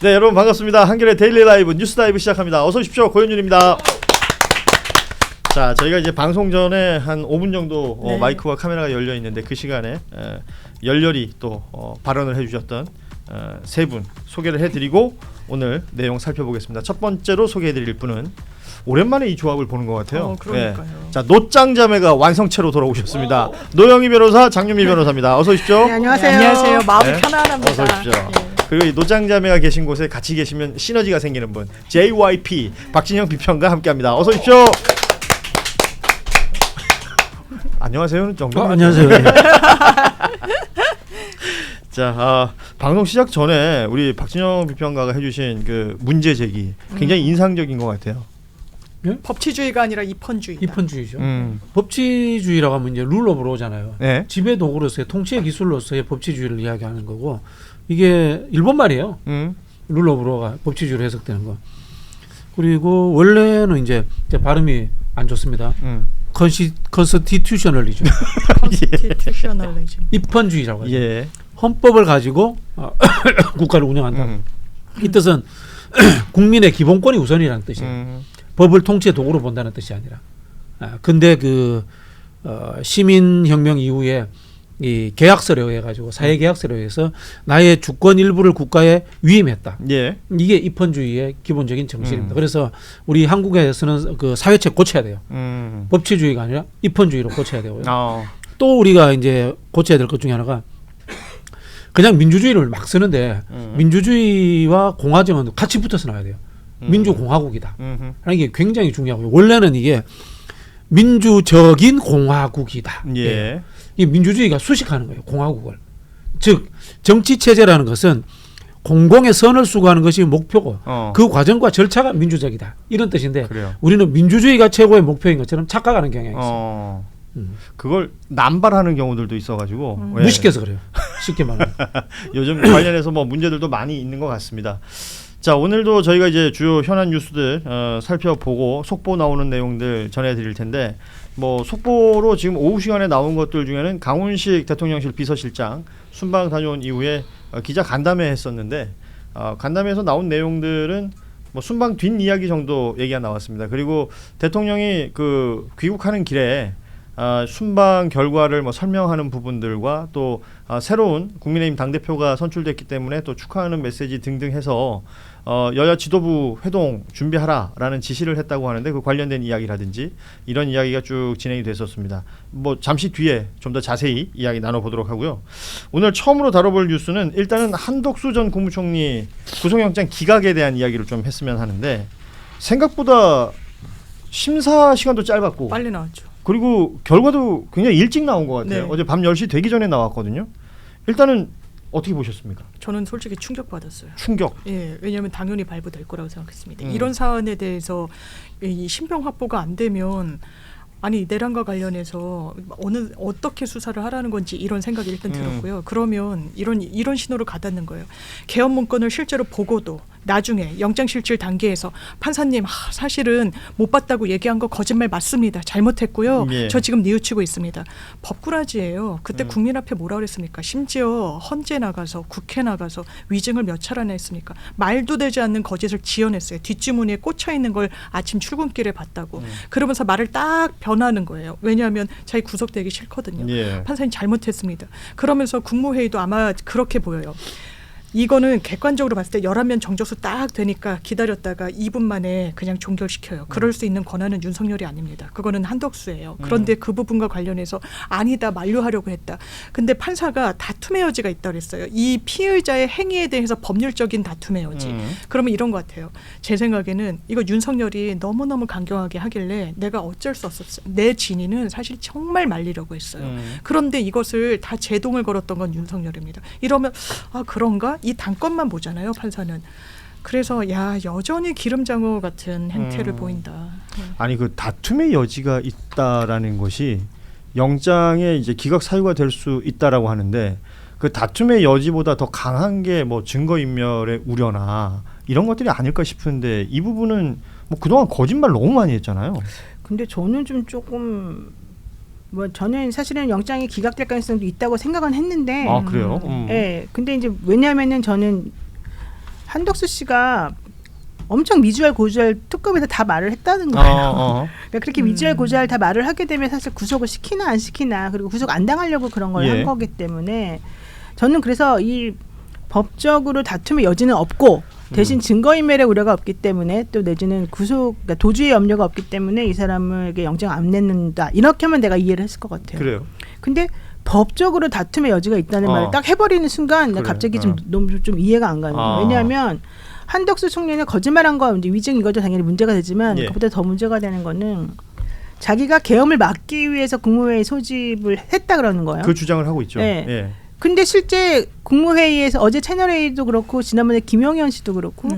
네, 여러분 반갑습니다. 한겨레 데일리 라이브 뉴스 다이브 시작합니다. 어서 오십시오. 고현준입니다. 자, 저희가 이제 방송 전에 한 5분 정도 마이크와 카메라가 열려 있는데 그 시간에 열렬히 또 발언을 해주셨던 세 분 소개를 해드리고 오늘 내용 살펴보겠습니다. 첫 번째로 소개해드릴 분은 오랜만에 이 조합을 보는 것 같아요. 그러니까요. 네. 자, 노짱자매가 완성체로 돌아오셨습니다. 노영희 변호사, 장윤미 변호사입니다. 어서 오십시오. 네, 안녕하세요. 안녕하세요. 마음이 네. 편안합니다. 어서 오십시오. 네. 그리고 이 노짱자매가 계신 곳에 같이 계시면 시너지가 생기는 분 JYP 박진영 비평가 함께합니다. 어서 오십시오. 안녕하세요는 정도. 안녕하세요. 자, 방송 시작 전에 우리 박진영 비평가가 해주신 그 문제 제기 굉장히 인상적인 것 같아요. 법치주의가 아니라 입헌주의다. 입헌주의죠. 법치주의라고 하면 이제 룰 오브 로잖아요. 네. 지배 도구로서의 통치의 기술로서의 법치주의를 이야기하는 거고 이게 일본 말이에요. 룰 오브 로가 법치주의로 해석되는 거. 그리고 원래는 이제 발음이 안 좋습니다. 컨스티튜셔널리즘. 컨스티튜셔널리즘. 입헌주의라고 하죠. 예. 헌법을 가지고 국가를 운영한다. 이 뜻은 국민의 기본권이 우선이라는 뜻이에요. 법을 통치의 도구로 본다는 뜻이 아니라. 근데 그 시민혁명 이후에 이 계약서로 해가지고 사회계약서로 해서 나의 주권 일부를 국가에 위임했다. 예. 이게 입헌주의의 기본적인 정신입니다. 그래서 우리 한국에서는 그 사회책 고쳐야 돼요. 법치주의가 아니라 입헌주의로 고쳐야 되고요. 또 우리가 이제 고쳐야 될 것 중에 하나가 그냥 민주주의를 막 쓰는데 민주주의와 공화정은 같이 붙어서 나와야 돼요. 민주공화국이다. 하는 게 굉장히 중요하고요. 원래는 이게 민주적인 공화국이다. 예. 이 민주주의가 수식하는 거예요. 공화국을. 즉 정치체제라는 것은 공공의 선을 수고하는 것이 목표고 그 과정과 절차가 민주적이다. 이런 뜻인데 그래요. 우리는 민주주의가 최고의 목표인 것처럼 착각하는 경향이 있어요. 그걸 남발하는 경우들도 있어가지고 예. 무식해서 그래요. 쉽게 말하면. 요즘 관련해서 뭐 문제들도 많이 있는 것 같습니다. 자, 오늘도 저희가 이제 주요 현안 뉴스들 살펴보고 속보 나오는 내용들 전해드릴 텐데 뭐 속보로 지금 오후 시간에 나온 것들 중에는 강훈식 대통령실 비서실장 순방 다녀온 이후에 기자 간담회 했었는데 간담회에서 나온 내용들은 뭐 순방 뒷 이야기 정도 얘기가 나왔습니다. 그리고 대통령이 그 귀국하는 길에 순방 결과를 뭐 설명하는 부분들과 또 새로운 국민의힘 당대표가 선출됐기 때문에 또 축하하는 메시지 등등 해서 여야 지도부 회동 준비하라라는 지시를 했다고 하는데 그 관련된 이야기라든지 이런 이야기가 쭉 진행이 됐었습니다. 뭐 잠시 뒤에 좀 더 자세히 이야기 나눠보도록 하고요. 오늘 처음으로 다뤄볼 뉴스는 일단은 한덕수 전 국무총리 구속영장 기각에 대한 이야기를 좀 했으면 하는데 생각보다 심사 시간도 짧았고 빨리 나왔죠. 그리고 결과도 굉장히 일찍 나온 것 같아요. 네. 어제 밤 10시 되기 전에 나왔거든요. 일단은 어떻게 보셨습니까? 저는 솔직히 충격받았어요. 충격. 예, 왜냐하면 당연히 발부될 거라고 생각했습니다. 이런 사안에 대해서 이 신병 확보가 안 되면 아니 내란과 관련해서 어떻게 수사를 하라는 건지 이런 생각이 일단 들었고요. 그러면 이런 신호를 가닿는 거예요. 개헌 문건을 실제로 보고도 나중에 영장실질 단계에서 판사님 사실은 못 봤다고 얘기한 거 거짓말 맞습니다. 잘못했고요. 예. 저 지금 뉘우치고 있습니다. 법꾸라지예요. 그때 국민 앞에 뭐라 그랬습니까? 심지어 헌재 나가서 국회 나가서 위증을 몇 차례나 했습니까? 말도 되지 않는 거짓을 지어냈어요. 뒷주머니에 꽂혀 있는 걸 아침 출근길에 봤다고. 그러면서 말을 딱 변하는 거예요. 왜냐하면 자기 구속되기 싫거든요. 예. 판사님 잘못했습니다. 그러면서 국무회의도 아마 그렇게 보여요. 이거는 객관적으로 봤을 때 11명 정적수 딱 되니까 기다렸다가 2분 만에 그냥 종결시켜요. 그럴 수 있는 권한은 윤석열이 아닙니다. 그거는 한덕수예요. 그런데 그 부분과 관련해서 아니다 만류하려고 했다. 근데 판사가 다툼의 여지가 있다고 그랬어요. 이 피의자의 행위에 대해서 법률적인 다툼의 여지. 그러면 이런 것 같아요. 제 생각에는 이거 윤석열이 너무너무 강경하게 하길래 내가 어쩔 수 없었어요. 내 진위는 사실 정말 말리려고 했어요. 그런데 이것을 다 제동을 걸었던 건 윤석열입니다. 이러면 그런가? 이 단건만 보잖아요, 판사는. 그래서 여전히 기름장어 같은 행태를 보인다. 아니 그 다툼의 여지가 있다라는 것이 영장에 이제 기각 사유가 될 수 있다라고 하는데 그 다툼의 여지보다 더 강한 게 뭐 증거인멸의 우려나 이런 것들이 아닐까 싶은데 이 부분은 뭐 그동안 거짓말 너무 많이 했잖아요. 근데 저는 좀 조금 저는 사실은 영장이 기각될 가능성도 있다고 생각은 했는데. 그래요? 네, 근데 이제 왜냐하면은 저는 한덕수 씨가 엄청 미주알 고주알 특검에서 다 말을 했다는 거예요. 그러니까 그렇게 미주알 고주알 다 말을 하게 되면 사실 구속을 시키나 안 시키나 그리고 구속 안 당하려고 그런 걸 한 거기 때문에 저는 그래서 이 법적으로 다툼의 여지는 없고 대신 증거인멸의 우려가 없기 때문에 또 내지는 그러니까 도주의 염려가 없기 때문에 이 사람에게 영장 안 냈는다. 이렇게 하면 내가 이해를 했을 것 같아요. 그래요. 근데 법적으로 다툼의 여지가 있다는 말을 딱 해버리는 순간 그래. 갑자기 좀 너무 좀 이해가 안 가는 거예요. 왜냐하면 한덕수 총리는 거짓말한 거 이제 위증 이거죠 당연히 문제가 되지만 그보다 더 문제가 되는 거는 자기가 계엄을 막기 위해서 국무회의 소집을 했다 그러는 거예요. 그 주장을 하고 있죠. 네. 예. 근데 실제 국무회의에서 어제 채널A도 그렇고 지난번에 김용현 씨도 그렇고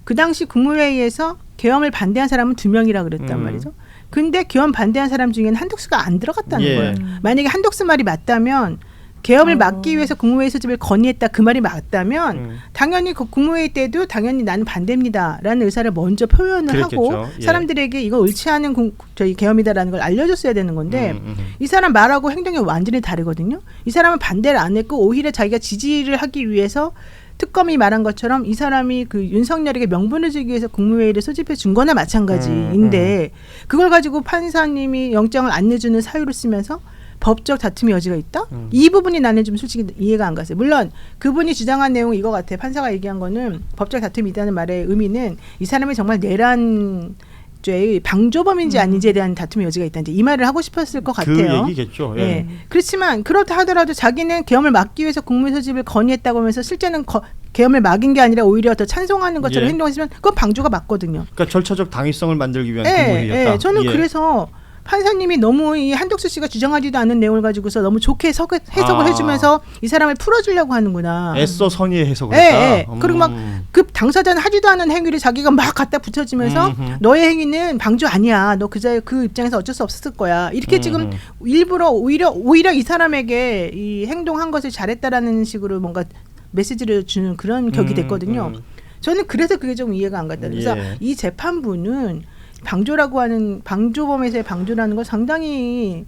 그 당시 국무회의에서 계엄을 반대한 사람은 2명이라 그랬단 말이죠. 근데 계엄 반대한 사람 중에는 한덕수가 안 들어갔다는 거예요. 만약에 한덕수 말이 맞다면 계엄을 막기 위해서 국무회의 소집을 건의했다 그 말이 맞다면 당연히 그 국무회의 때도 당연히 나는 반대입니다라는 의사를 먼저 표현을 그랬겠죠. 하고 사람들에게 이거 옳지 않은 저희 계엄이다라는 걸 알려줬어야 되는 건데 이 사람 말하고 행동이 완전히 다르거든요. 이 사람은 반대를 안 했고 오히려 자기가 지지를 하기 위해서 특검이 말한 것처럼 이 사람이 그 윤석열에게 명분을 주기 위해서 국무회의를 소집해 준 거나 마찬가지인데 그걸 가지고 판사님이 영장을 안 내주는 사유로 쓰면서 법적 다툼의 여지가 있다? 이 부분이 나는 좀 솔직히 이해가 안 갔어요. 물론 그분이 주장한 내용은 이거 같아요. 판사가 얘기한 거는 법적 다툼이 있다는 말의 의미는 이 사람이 정말 내란죄의 방조범인지 아닌지에 대한 다툼의 여지가 있다. 이제 이 말을 하고 싶었을 것 같아요. 그 얘기겠죠. 예. 네. 그렇지만 그렇다 하더라도 자기는 계엄을 막기 위해서 국무회의 소집을 건의했다고 하면서 실제는 계엄을 막인 게 아니라 오히려 더 찬송하는 것처럼 행동했으면 그건 방조가 맞거든요. 그러니까 절차적 당위성을 만들기 위한 국무회의였다. 저는 그래서 판사님이 너무 이 한덕수 씨가 주장하지도 않은 내용을 가지고서 너무 좋게 해석을 해주면서 이 사람을 풀어주려고 하는구나. 애써 선의의 해석을 했다. 그리고 막 그 당사자는 하지도 않은 행위를 자기가 막 갖다 붙여주면서 너의 행위는 방조 아니야. 너 그 입장에서 어쩔 수 없었을 거야. 이렇게 지금 일부러 오히려 이 사람에게 이 행동한 것을 잘했다라는 식으로 뭔가 메시지를 주는 그런 격이 됐거든요. 저는 그래서 그게 좀 이해가 안 갔다. 그래서 이 재판부는 방조라고 하는 방조범에서의 방조라는 걸 상당히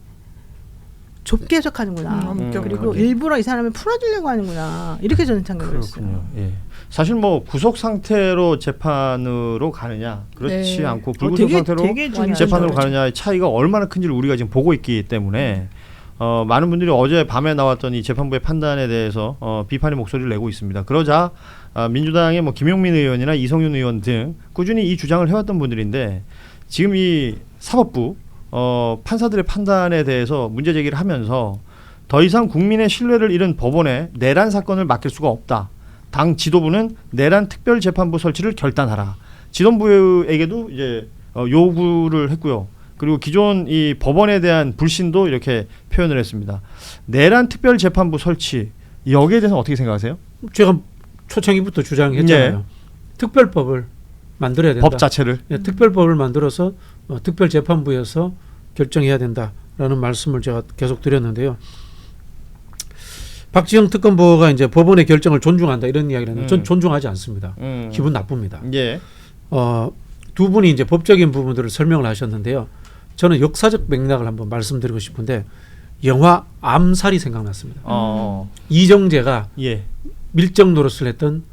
좁게 해석하는구나. 그리고 일부러 이 사람을 풀어주려고 하는구나. 이렇게 저는 생각을 했어요. 예. 사실 뭐 구속 상태로 재판으로 가느냐 그렇지 않고 불구속 상태로 재판으로 가느냐의 차이가 얼마나 큰지를 우리가 지금 보고 있기 때문에 많은 분들이 어제 밤에 나왔던 이 재판부의 판단에 대해서 비판의 목소리를 내고 있습니다. 그러자 민주당의 뭐 김용민 의원이나 이성윤 의원 등 꾸준히 이 주장을 해왔던 분들인데 지금 이 사법부 판사들의 판단에 대해서 문제 제기를 하면서 더 이상 국민의 신뢰를 잃은 법원에 내란 사건을 맡길 수가 없다. 당 지도부는 내란 특별재판부 설치를 결단하라. 지도부에게도 이제 요구를 했고요. 그리고 기존 이 법원에 대한 불신도 이렇게 표현을 했습니다. 내란 특별재판부 설치 여기에 대해서 어떻게 생각하세요? 제가 초창기부터 주장했잖아요. 특별법을 만들어야 된다. 법 자체를. 특별법을 만들어서 특별재판부에서 결정해야 된다라는 말씀을 제가 계속 드렸는데요. 박지영 특검보가 이제 법원의 결정을 존중한다 이런 이야기를 했는데 전 존중하지 않습니다. 기분 나쁩니다. 예. 두 분이 이제 법적인 부분들을 설명을 하셨는데요. 저는 역사적 맥락을 한번 말씀드리고 싶은데 영화 암살이 생각났습니다. 이정재가 밀정 노릇을 했던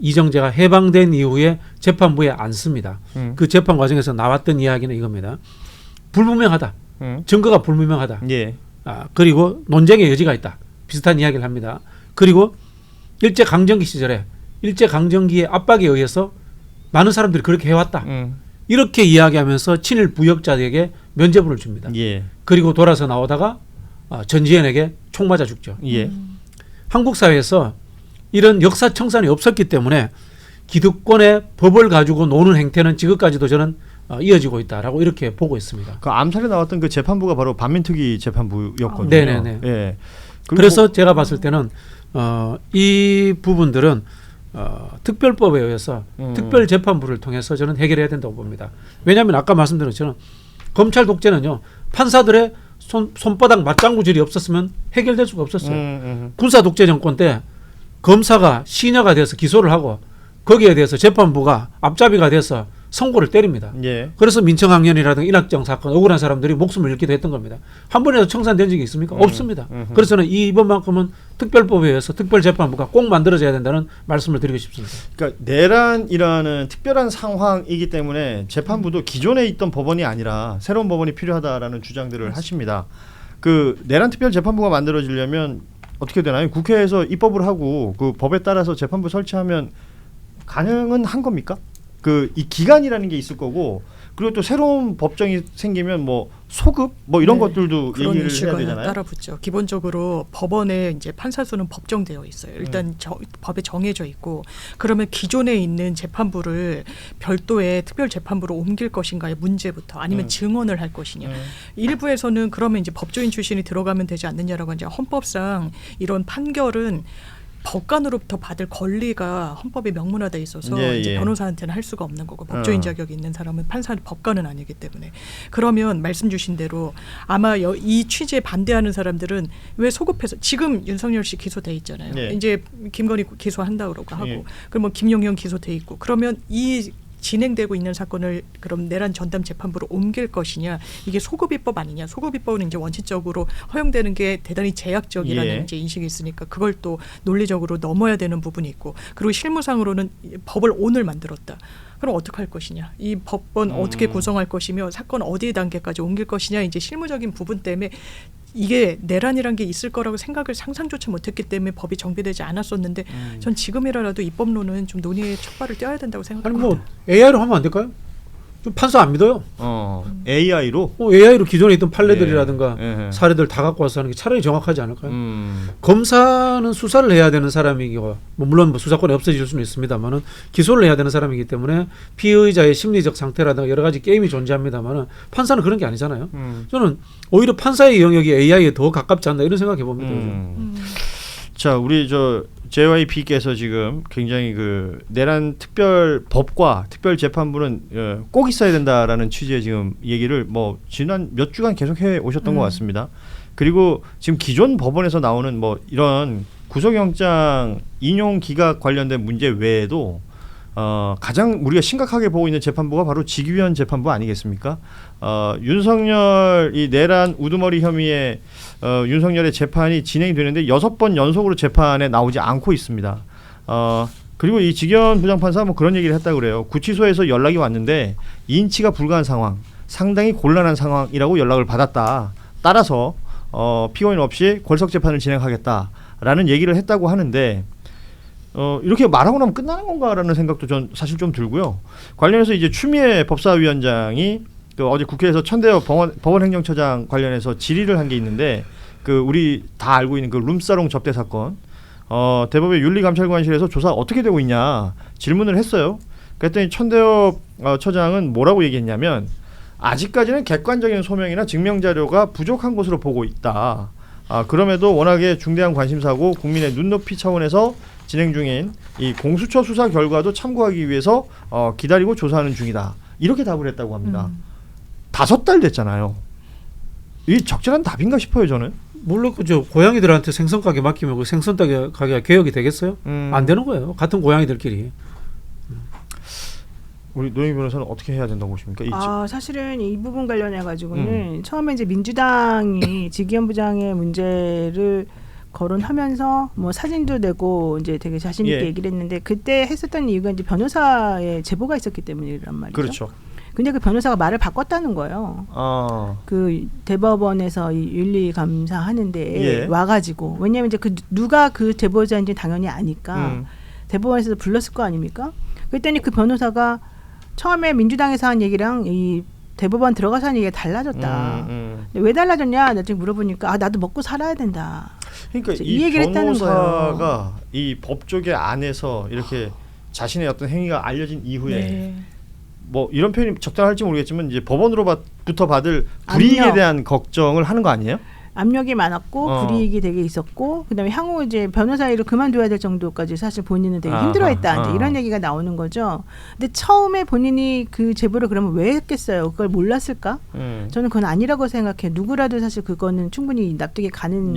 이정재가 해방된 이후에 재판부에 앉습니다. 그 재판 과정에서 나왔던 이야기는 이겁니다. 불분명하다. 증거가 불분명하다. 그리고 논쟁의 여지가 있다. 비슷한 이야기를 합니다. 그리고 일제강점기 시절에 일제강점기의 압박에 의해서 많은 사람들이 그렇게 해왔다. 이렇게 이야기하면서 친일 부역자에게 면죄부를 줍니다. 그리고 돌아서 나오다가 전지현에게 총 맞아 죽죠. 한국 사회에서 이런 역사 청산이 없었기 때문에 기득권의 법을 가지고 노는 행태는 지금까지도 저는 이어지고 있다라고 이렇게 보고 있습니다. 그 암살에 나왔던 그 재판부가 바로 반민특위 재판부였거든요. 네네네. 예. 그래서 제가 봤을 때는 이 부분들은 특별법에 의해서 특별재판부를 통해서 저는 해결해야 된다고 봅니다. 왜냐하면 아까 말씀드린 것처럼 검찰 독재는요. 판사들의 손바닥 맞장구질이 없었으면 해결될 수가 없었어요. 군사 독재 정권 때 검사가 시녀가 돼서 기소를 하고 거기에 대해서 재판부가 앞잡이가 돼서 선고를 때립니다. 예. 그래서 민청학년이라든가 인학정 사건 억울한 사람들이 목숨을 잃기도 했던 겁니다. 한 번이라도 청산된 적이 있습니까? 없습니다. 그래서 저는 이번만큼은 특별법에 의해서 특별재판부가 꼭 만들어져야 된다는 말씀을 드리고 싶습니다. 그러니까 내란이라는 특별한 상황이기 때문에 재판부도 기존에 있던 법원이 아니라 새로운 법원이 필요하다라는 주장들을 하십니다. 그 내란 특별 재판부가 만들어지려면 어떻게 되나요? 국회에서 입법을 하고 그 법에 따라서 재판부 설치하면 가능은 한 겁니까? 그 이 기간이라는 게 있을 거고 그리고 또 새로운 법정이 생기면 뭐 소급 뭐 이런 것들도 그런 얘기를 이슈가 해야 되잖아요. 따라붙죠. 기본적으로 법원에 이제 판사수는 법정되어 있어요. 일단 법에 정해져 있고 그러면 기존에 있는 재판부를 별도의 특별 재판부로 옮길 것인가의 문제부터 아니면 증언을 할 것이냐. 일부에서는 그러면 이제 법조인 출신이 들어가면 되지 않느냐라고 이제 헌법상 이런 판결은 법관으로부터 받을 권리가 헌법에 명문화돼 있어서 이제 변호사한테는 할 수가 없는 거고 법조인 자격이 있는 사람은 판사 법관은 아니기 때문에 그러면 말씀 주신 대로 아마 이 취지에 반대하는 사람들은 왜 소급해서 지금 윤석열 씨 기소돼 있잖아요. 이제 김건희 기소한다 그러고 하고 그럼 뭐 김용현 기소돼 있고 그러면 이 진행되고 있는 사건을 그럼 내란 전담 재판부로 옮길 것이냐 이게 소급입법 아니냐 소급입법은 이제 원칙적으로 허용되는 게 대단히 제약적이라는 이제 인식이 있으니까 그걸 또 논리적으로 넘어야 되는 부분이 있고 그리고 실무상으로는 법을 오늘 만들었다. 그럼 어떻게 할 것이냐 이 법원 어떻게 구성할 것이며 사건 어디 단계까지 옮길 것이냐 이제 실무적인 부분 때문에 이게 내란이란 게 있을 거라고 생각을 상상조차 못했기 때문에 법이 정비되지 않았었는데 전 지금이라도 입법론은 좀 논의의 첫 발을 떼어야 된다고 생각합니다. 아니 뭐 AI로 하면 안 될까요? 좀 판사 안 믿어요. AI로? AI로 기존에 있던 판례들이라든가 사례들 다 갖고 와서 하는 게 차라리 정확하지 않을까요? 검사는 수사를 해야 되는 사람이고 물론 뭐 수사권이 없어질 수는 있습니다만은 기소를 해야 되는 사람이기 때문에 피의자의 심리적 상태라든가 여러 가지 게임이 존재합니다만은 판사는 그런 게 아니잖아요. 저는 오히려 판사의 영역이 AI에 더 가깝지 않나 이런 생각해 봅니다. 자, 우리 저 JYP께서 지금 굉장히 그 내란 특별 법과 특별 재판부는 꼭 있어야 된다라는 취지의 지금 얘기를 뭐 지난 몇 주간 계속 해 오셨던 것 같습니다. 그리고 지금 기존 법원에서 나오는 뭐 이런 구속영장 인용 기각 관련된 문제 외에도 가장 우리가 심각하게 보고 있는 재판부가 바로 직위원 재판부 아니겠습니까? 윤석열 이 내란 우두머리 혐의에 윤석열의 재판이 진행이 되는데 6번 연속으로 재판에 나오지 않고 있습니다. 그리고 이 직위원 부장판사가 뭐 그런 얘기를 했다고 그래요. 구치소에서 연락이 왔는데 인치가 불가한 상황, 상당히 곤란한 상황이라고 연락을 받았다. 따라서 피고인 없이 골석 재판을 진행하겠다라는 얘기를 했다고 하는데 이렇게 말하고 나면 끝나는 건가라는 생각도 전 사실 좀 들고요. 관련해서 이제 추미애 법사위원장이 그 어제 국회에서 천대엽 법원행정처장 관련해서 질의를 한 게 있는데 그 우리 다 알고 있는 그 룸사롱 접대 사건 대법원 윤리감찰관실에서 조사 어떻게 되고 있냐 질문을 했어요. 그랬더니 천대엽 처장은 뭐라고 얘기했냐면 아직까지는 객관적인 소명이나 증명 자료가 부족한 것으로 보고 있다. 그럼에도 워낙에 중대한 관심사고 국민의 눈높이 차원에서 진행 중인 이 공수처 수사 결과도 참고하기 위해서 기다리고 조사하는 중이다. 이렇게 답을 했다고 합니다. 5달 됐잖아요. 이 적절한 답인가 싶어요, 저는. 물론 그죠. 고양이들한테 생선 가게 맡기면 그 생선 가게가 개혁이 되겠어요? 안 되는 거예요. 같은 고양이들끼리. 우리 노영희 변호사는 어떻게 해야 된다고 보십니까? 사실은 이 부분 관련해 가지고는 처음에 이제 민주당이 직위원 부장의 문제를 거론하면서 뭐 사진도 내고 이제 되게 자신 있게 얘기를 했는데 그때 했었던 이유가 이제 변호사의 제보가 있었기 때문이란 말이죠. 그렇죠. 근데 그 변호사가 말을 바꿨다는 거예요. 그 대법원에서 이 윤리 감사하는데 와가지고 왜냐하면 이제 그 누가 그 제보자인지 당연히 아니까 대법원에서 불렀을 거 아닙니까? 그랬더니 그 변호사가 처음에 민주당에서 한 얘기랑 이 대법원 들어가서 한 얘기가 달라졌다. 왜 달라졌냐? 나중에 물어보니까 나도 먹고 살아야 된다. 그러니까 이 얘기를 했다는 거예요. 변호사가 이 법조계 안에서 이렇게 자신의 어떤 행위가 알려진 이후에 뭐 이런 표현이 적절할지 모르겠지만 이제 법원으로부터 받을 불이익에 대한 걱정을 하는 거 아니에요? 압력이 많았고 불이익이 되게 있었고 그다음에 향후 이제 변호사 일을 그만둬야 될 정도까지 사실 본인은 되게 힘들어했다 이제 이런 얘기가 나오는 거죠. 근데 처음에 본인이 그 제보를 그러면 왜 했겠어요? 그걸 몰랐을까? 저는 그건 아니라고 생각해. 누구라도 사실 그거는 충분히 납득이 가는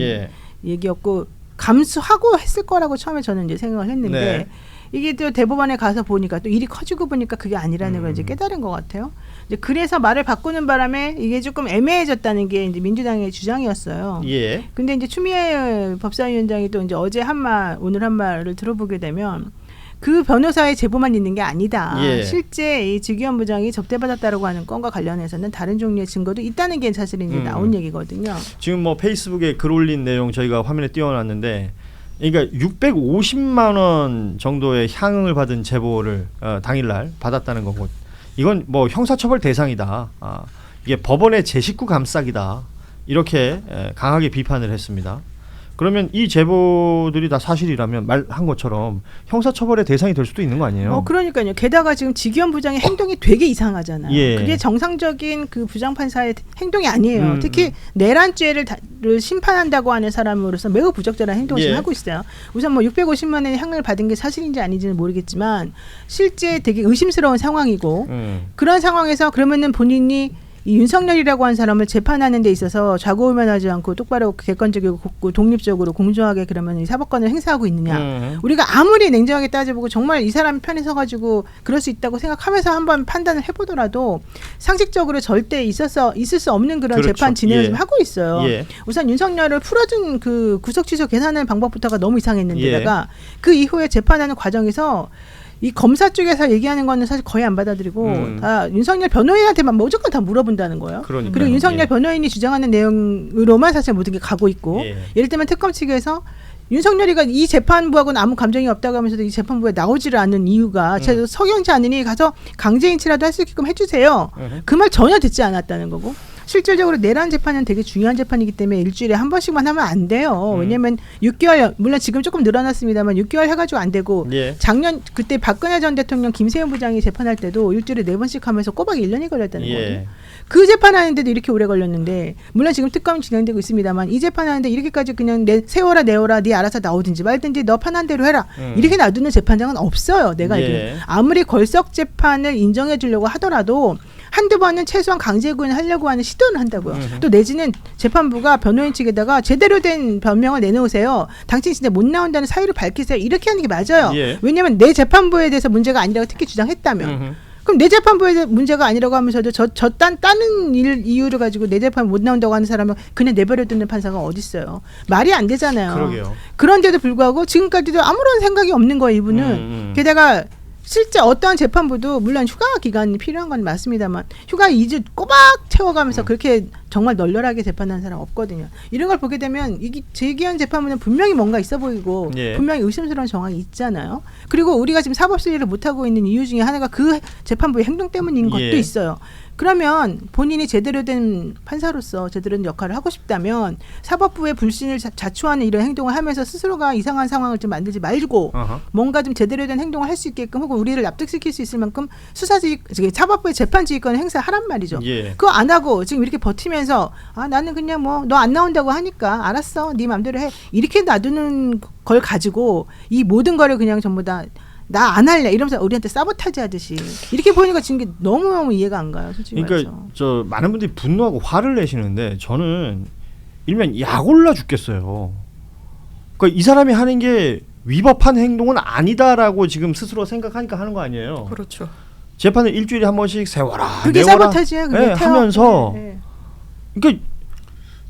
얘기였고 감수하고 했을 거라고 처음에 저는 이제 생각을 했는데 이게 또 대법원에 가서 보니까 또 일이 커지고 보니까 그게 아니라는 걸 이제 깨달은 것 같아요. 이제 그래서 말을 바꾸는 바람에 이게 조금 애매해졌다는 게 이제 민주당의 주장이었어요. 예. 근데 이제 추미애 법사위원장이 또 이제 어제 한 말, 오늘 한 말을 들어보게 되면 그 변호사의 제보만 있는 게 아니다. 예. 실제 이 지기현 부장이 접대받았다고 하는 건과 관련해서는 다른 종류의 증거도 있다는 게 사실 이제 나온 얘기거든요. 지금 뭐 페이스북에 글 올린 내용 저희가 화면에 띄워놨는데, 그러니까 650만 원 정도의 향응을 받은 제보를 당일날 받았다는 거고, 이건 뭐 형사처벌 대상이다. 이게 법원의 제 식구 감싸기다. 이렇게 강하게 비판을 했습니다. 그러면 이 제보들이 다 사실이라면 말한 것처럼 형사처벌의 대상이 될 수도 있는 거 아니에요? 그러니까요. 게다가 지금 지기현 부장의 행동이 되게 이상하잖아요. 예. 그게 정상적인 그 부장판사의 행동이 아니에요. 특히 내란죄를 심판한다고 하는 사람으로서 매우 부적절한 행동을 지금 하고 있어요. 우선 뭐 650만 원의 향을 받은 게 사실인지 아닌지는 모르겠지만 실제 되게 의심스러운 상황이고 그런 상황에서 그러면은 본인이 이 윤석열이라고 하는 사람을 재판하는 데 있어서 좌고우면하지 않고 똑바로 객관적이고 독립적으로 공정하게 그러면 이 사법권을 행사하고 있느냐. 우리가 아무리 냉정하게 따져보고 정말 이 사람 편에 서가지고 그럴 수 있다고 생각하면서 한번 판단을 해보더라도 상식적으로 절대 있을 수 없는 그런 그렇죠. 재판 진행을 예. 지금 하고 있어요. 예. 우선 윤석열을 풀어준 그 구속 취소 계산하는 방법부터가 너무 이상했는데다가 예. 그 이후에 재판하는 과정에서 이 검사 쪽에서 얘기하는 거는 사실 거의 안 받아들이고 다 윤석열 변호인한테만 무조건 다 물어본다는 거예요. 그러니까요. 그리고 윤석열 예. 변호인이 주장하는 내용으로만 사실 모든 게 가고 있고 예를 들면 특검 측에서 윤석열이가 이 재판부하고는 아무 감정이 없다고 하면서도 이 재판부에 나오지를 않는 이유가 제가 석연치 않으니 가서 강제인치라도 할 수 있게끔 해주세요. 그 말 전혀 듣지 않았다는 거고 실질적으로 내란 재판은 되게 중요한 재판이기 때문에 일주일에 한 번씩만 하면 안 돼요. 왜냐하면 6개월 물론 지금 조금 늘어났습니다만 6개월 해가지고 안 되고 예. 작년 그때 박근혜 전 대통령 김세현 부장이 재판할 때도 일주일에 4번씩 하면서 꼬박 1년이 걸렸다는 예. 거예요. 그 재판하는데도 이렇게 오래 걸렸는데 물론 지금 특검이 진행되고 있습니다만 이 재판하는데 이렇게까지 그냥 세워라 내워라 네 알아서 나오든지 말든지 너 편한 대로 해라 이렇게 놔두는 재판장은 없어요. 내가 알기로는. 아무리 걸석 재판을 인정해 주려고 하더라도 한두 번은 최소한 강제 구인을 하려고 하는 시도는 한다고요. 또 내지는 재판부가 변호인 측에다가 제대로 된 변명을 내놓으세요. 당신 진짜 못 나온다는 사유를 밝히세요. 이렇게 하는 게 맞아요. 예. 왜냐하면 내 재판부에 대해서 문제가 아니라고 특히 주장했다면 그럼 내 재판부에 대해서 문제가 아니라고 하면서도 다른 이유를 가지고 내 재판 못 나온다고 하는 사람은 그냥 내버려 두는 판사가 어디 있어요. 말이 안 되잖아요. 그러게요. 그런데도 불구하고 지금까지도 아무런 생각이 없는 거예요. 이분은. 게다가 실제 어떠한 재판부도 물론 휴가 기간이 필요한 건 맞습니다만 휴가 2주 꼬박 채워가면서 그렇게 정말 널널하게 재판하는 사람 없거든요. 이런 걸 보게 되면 이게 재기현 재판부는 분명히 뭔가 있어 보이고 예. 분명히 의심스러운 정황이 있잖아요. 그리고 우리가 지금 사법 수리를 못하고 있는 이유 중에 하나가 그 재판부의 행동 때문인 것도 예. 있어요. 그러면 본인이 제대로 된 판사로서 제대로 된 역할을 하고 싶다면 사법부의 불신을 자초하는 이런 행동을 하면서 스스로가 이상한 상황을 좀 만들지 말고 뭔가 좀 제대로 된 행동을 할 수 있게끔 혹은 우리를 납득시킬 수 있을 만큼 사법부의 재판지휘권을 행사하란 말이죠. 예. 그거 안 하고 지금 이렇게 버티면서 나는 그냥 뭐 너 안 나온다고 하니까 알았어 네 맘대로 해 이렇게 놔두는 걸 가지고 이 모든 거를 그냥 전부 다 나 안 할래 이러면서 우리한테 사보타지 하듯이 이렇게 보니까 지금 게 너무너무 이해가 안 가요. 솔직히 그러니까 말해서. 저 많은 분들이 분노하고 화를 내시는데 저는 일면 약 올라 죽겠어요. 그러니까 이 사람이 하는 게 위법한 행동은 아니다라고 지금 스스로 생각하니까 하는 거 아니에요. 그렇죠. 재판을 일주일에 한 번씩 세워라 그게 내워라 사보타지야. 그게 네, 하면서 그러니까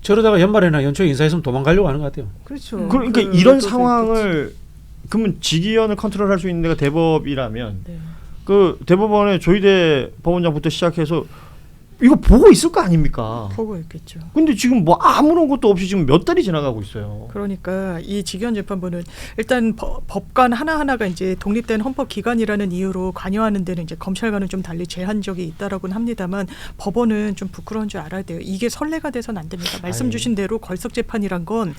저러다가 연말에나 연초에 인사했으면 도망가려고 하는 것 같아요. 그렇죠. 그러니까 이런 상황을 그러면 지기현을 컨트롤할 수 있는 데가 대법이라면 그 대법원의 조희대 법원장부터 시작해서 이거 보고 있을 거 아닙니까? 보고 있겠죠. 근데 지금 뭐 아무런 것도 없이 지금 몇 달이 지나가고 있어요. 그러니까 이 지기현 재판부는 일단 법관 하나하나가 이제 독립된 헌법기관이라는 이유로 관여하는 데는 이제 검찰과는 좀 달리 제한적이 있다라고는 합니다만 법원은 좀 부끄러운 줄 알아야 돼요. 이게 선례가 돼서는 안 됩니다. 말씀 주신 대로 걸석 재판이란 건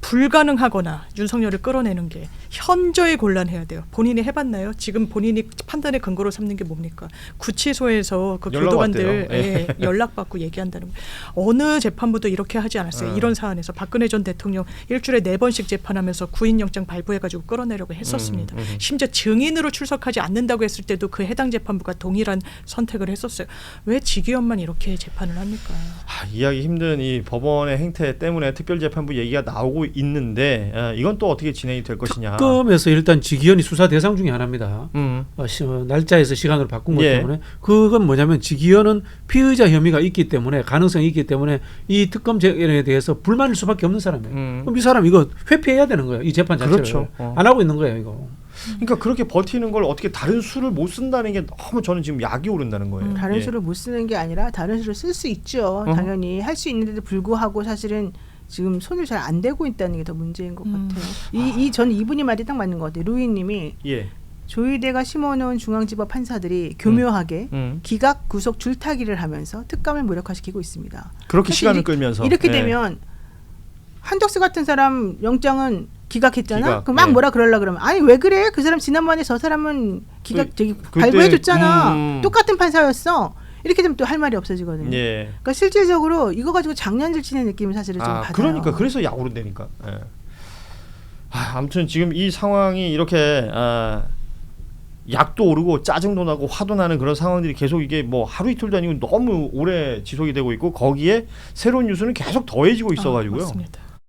불가능하거나 윤석열을 끌어내는 게 현저히 곤란해야 돼요. 본인이 해봤나요? 지금 본인이 판단의 근거로 삼는 게 뭡니까? 구치소에서 그 연락 교도관들 왔대요. 연락받고 얘기한다는 거. 어느 재판부도 이렇게 하지 않았어요. 이런 사안에서 박근혜 전 대통령 일주일에 4번씩 재판하면서 구인영장 발부해가지고 끌어내려고 했었습니다. 심지어 증인으로 출석하지 않는다고 했을 때도 그 해당 재판부가 동일한 선택을 했었어요. 왜 지기현만 이렇게 재판을 합니까? 이해하기 힘든 이 법원의 행태 때문에 특별재판부 얘기가 나오고 있는데 이건 또 어떻게 진행이 될 것이냐. 특검에서 일단 지기현이 수사 대상 중에 하나입니다. 날짜에서 시간을 바꾼 것 때문에 그건 뭐냐면 지기현은 피의자 혐의가 있기 때문에 가능성이 있기 때문에 이 특검에 대해서 불만일 수밖에 없는 사람이에요. 그럼 이 사람 이거 회피해야 되는 거예요. 이 재판 자체를. 그렇죠. 안 하고 있는 거예요. 이거. 그러니까 그렇게 버티는 걸 어떻게 다른 수를 못 쓴다는 게 너무 저는 지금 약이 오른다는 거예요. 다른 수를 못 쓰는 게 아니라 다른 수를 쓸 수 있죠. 당연히 할 수 있는데도 불구하고 사실은 지금 손을 잘 안 대고 있다는 게 더 문제인 것 같아요. 저는 이분이 말이 딱 맞는 것 같아요. 루이님이 조희대가 심어놓은 중앙지법 판사들이 교묘하게 기각 구속 줄타기를 하면서 특감을 무력화시키고 있습니다. 그렇게 시간을 끌면서 이렇게 되면 한덕수 같은 사람 영장은 기각했잖아. 그럼 막 뭐라 그러려 그러면 아니 왜 그래? 그 사람 지난번에 저 사람은 발부해줬잖아. 똑같은 판사였어. 이렇게 되면 또 할 말이 없어지거든요. 그러니까 실질적으로 이거 가지고 장난질 치는 느낌을 사실은 좀 받아요. 그러니까 그래서 약 오른다니까. 아무튼 지금 이 상황이 이렇게 약도 오르고 짜증도 나고 화도 나는 그런 상황들이 계속 이게 뭐 하루 이틀도 아니고 너무 오래 지속이 되고 있고 거기에 새로운 뉴스는 계속 더해지고 있어가지고요. 맞습니다.